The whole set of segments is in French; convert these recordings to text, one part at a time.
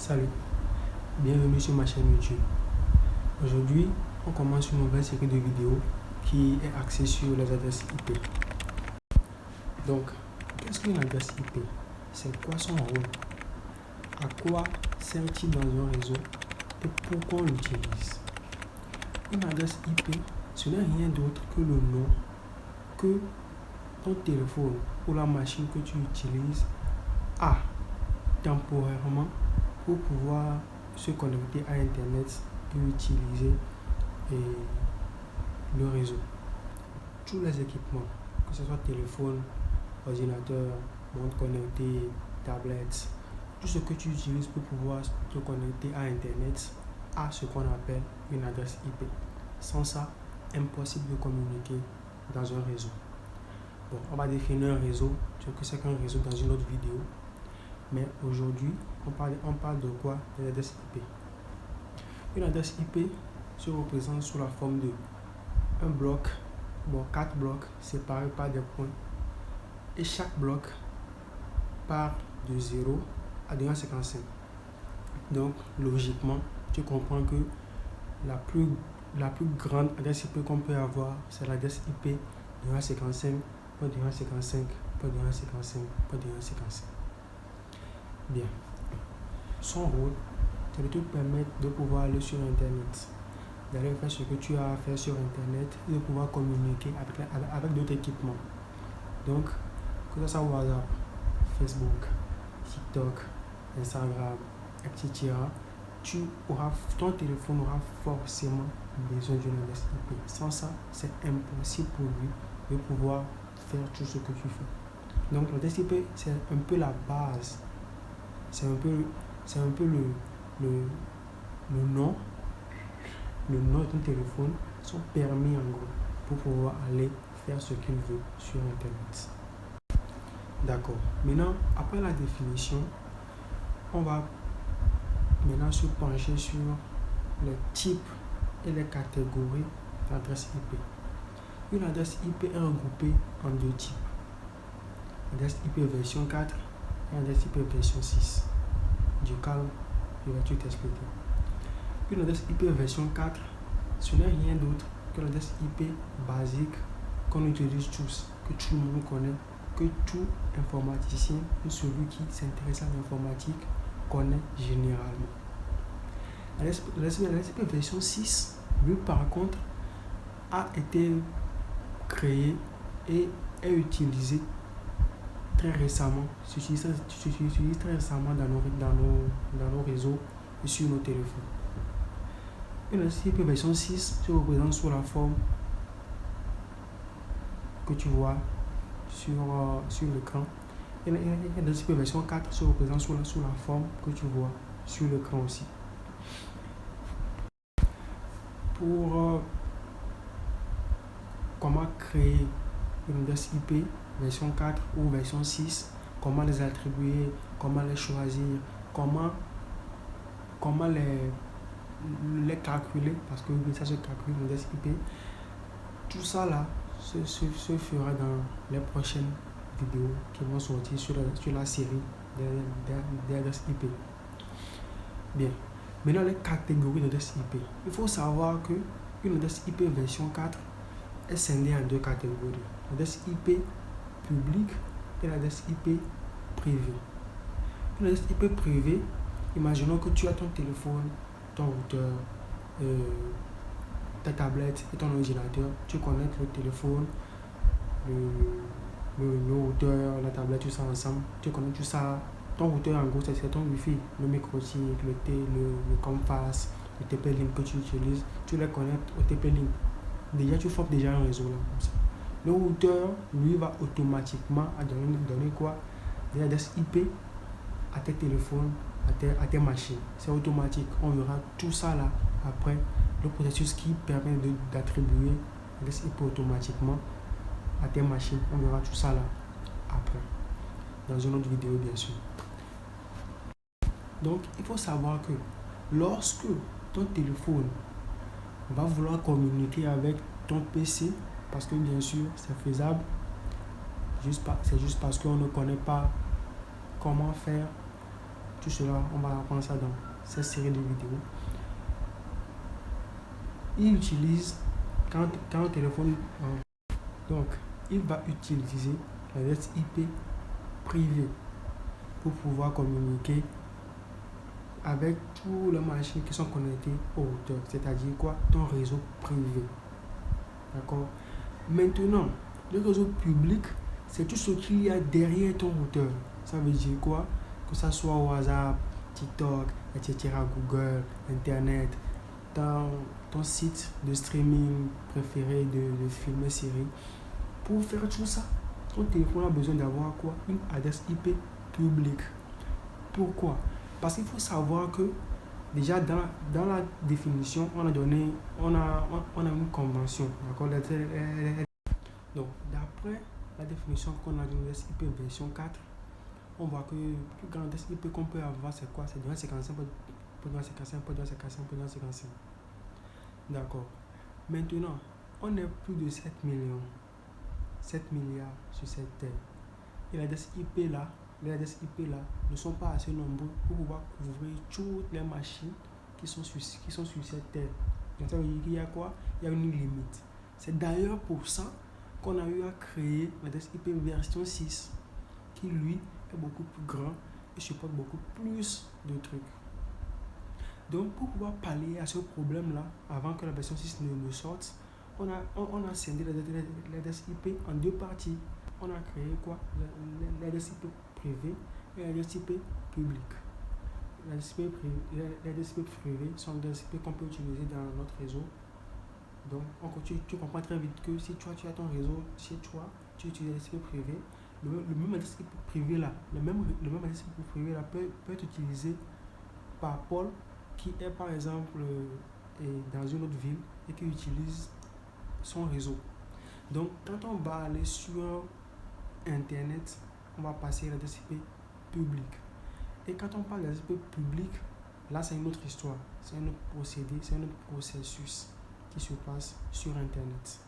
Salut, bienvenue sur ma chaîne YouTube. Aujourd'hui, on commence une nouvelle série de vidéos qui est axée sur les adresses IP. Donc, qu'est-ce qu'une adresse IP? C'est quoi son rôle? À quoi sert-il dans un réseau? Et pourquoi on l'utilise? Une adresse IP, ce n'est rien d'autre que le nom que ton téléphone ou la machine que tu utilises a temporairement pour pouvoir se connecter à Internet et utiliser le réseau. Tous les équipements, que ce soit téléphone, ordinateur, montre connectée, tablette, tout ce que tu utilises pour pouvoir te connecter à Internet a ce qu'on appelle une adresse IP. Sans ça, impossible de communiquer dans un réseau. Bon, on va définir un réseau, ce que c'est qu'un réseau dans une autre vidéo. Mais aujourd'hui, on parle de quoi? De l'adresse IP. Une adresse IP se représente sous la forme de un bloc, 4 blocs séparés par des points. Et chaque bloc part de 0 à 255. Donc, logiquement, tu comprends que la plus grande adresse IP qu'on peut avoir, c'est l'adresse IP 255.255.255.255. Bien. Son rôle, c'est de te permettre de pouvoir aller sur Internet, d'aller faire ce que tu as à faire sur Internet et de pouvoir communiquer avec d'autres équipements. Donc, que ce soit WhatsApp, Facebook, TikTok, Instagram, etc., ton téléphone aura forcément besoin d'une adresse IP. Sans ça, c'est impossible pour lui de pouvoir faire tout ce que tu fais. Donc, l'adresse IP, c'est un peu la base. C'est un peu le nom de ton téléphone, son permis en gros, pour pouvoir aller faire ce qu'il veut sur Internet. D'accord. Maintenant, après la définition, on va maintenant se pencher sur les types et les catégories d'adresses IP. Une adresse IP est regroupée en deux types. Adresse IP version 4 et adresse IP version 6. Du calme, je vais tout t'expliquer. Une adresse IP version 4, ce n'est rien d'autre que l'adresse IP basique qu'on utilise tous, que tout le monde connaît, que tout informaticien ou celui qui s'intéresse à l'informatique connaît généralement. L'adresse IP version 6, lui par contre, a été créé et est utilisé très récemment, s'utilise très récemment dans nos réseaux et sur nos téléphones. Une adresse IP version 6 se représente sous la forme que tu vois sur l'écran. Et l'adresse IP version 4 se représente sous la forme que tu vois sur l'écran aussi. Pour comment créer une adresse IP version 4 ou version 6, comment les attribuer, comment les choisir, comment les calculer, parce que ça se calcule l'adresse IP. Tout ça là se fera dans les prochaines vidéos qui vont sortir sur la série des adresses IP. Bien. Maintenant, les catégories d'adresses IP. Il faut savoir que une adresse IP version 4 est scindée en deux catégories. L'adresse IP publique et l'adresse IP privée. Une adresse IP privée, imaginons que tu as ton téléphone, ton routeur, ta tablette et ton ordinateur. Tu connectes le téléphone, le routeur, la tablette, tout ça ensemble. Tu connectes tout ça. Ton routeur, en gros, c'est ton Wi-Fi, le micro-SIG, le Compass, le TP-Link que tu utilises. Tu les connectes au TP-Link. Déjà, tu formes déjà un réseau là, comme ça. Le routeur, lui, va automatiquement donner quoi? Des adresses IP à tes téléphones, à tes machines. C'est automatique. On verra tout ça là après. Le processus qui permet d'attribuer l'adresse IP automatiquement à tes machines. On verra tout ça là après. Dans une autre vidéo, bien sûr. Donc, il faut savoir que lorsque ton téléphone va vouloir communiquer avec ton PC, parce que bien sûr, c'est faisable, c'est juste parce qu'on ne connaît pas comment faire. Tout cela, on va apprendre ça dans cette série de vidéos. Il utilise, quand un téléphone, donc il va utiliser l'adresse IP privée pour pouvoir communiquer avec toutes les machines qui sont connectées au routeur, c'est-à-dire quoi? Ton réseau privé. D'accord? Maintenant, le réseau public, c'est tout ce qu'il y a derrière ton routeur. Ça veut dire quoi? Que ça soit WhatsApp, TikTok, etc., Google, Internet, ton site de streaming préféré de films et séries. Pour faire tout ça, ton téléphone a besoin d'avoir quoi? Une adresse IP publique. Pourquoi? Parce qu'il faut savoir que déjà dans la définition, on a une convention. D'accord? Donc, d'après la définition qu'on a de l'adresse IP version 4, on voit que le plus grand adresse IP qu'on peut avoir, c'est quoi? C'est 255.255.255.255. D'accord. Maintenant, on est plus de 7 millions, 7 milliards sur cette terre. Et les adresses IP là ne sont pas assez nombreux pour pouvoir couvrir toutes les machines qui sont sur cette terre. Donc ça veut dire qu'il y a quoi? Il y a une limite. C'est d'ailleurs pour ça qu'on a eu à créer l'adresse IP version 6, qui lui est beaucoup plus grand et supporte beaucoup plus de trucs. Donc pour pouvoir pallier à ce problème-là, avant que la version 6 ne sorte, on a scindé l'adresse IP en deux parties. On a créé quoi? L'adresse IP privée et l'adresse IP publique. L'adresse IP privée sont des adresses IP qu'on peut utiliser dans notre réseau. Donc tu comprends très vite que si tu as ton réseau chez toi, tu utilises l'adresse IP privée. Le même adresse IP privé là, le même adresse IP privé là peut être utilisé par Paul qui est par exemple dans une autre ville et qui utilise son réseau. Donc quand on va aller sur Internet, on va passer à l'adresse IP publique. Et quand on parle d'adresse IP publique, là c'est une autre histoire, c'est un autre procédé, c'est un autre processus qui se passe sur Internet.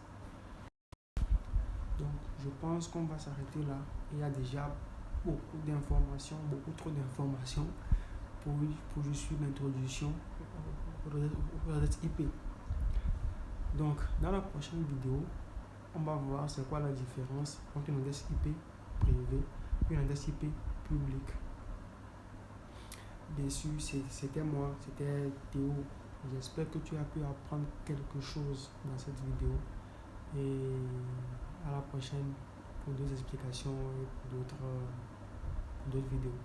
Donc je pense qu'on va s'arrêter là. Il y a déjà beaucoup d'informations, beaucoup trop d'informations pour juste une introduction aux adresses IP. Donc dans la prochaine vidéo, on va voir c'est quoi la différence entre une adresse IP privée et une adresse IP publique. Bien sûr, c'était moi, c'était Théo. J'espère que tu as pu apprendre quelque chose dans cette vidéo. Et à la prochaine pour d'autres explications et pour d'autres vidéos.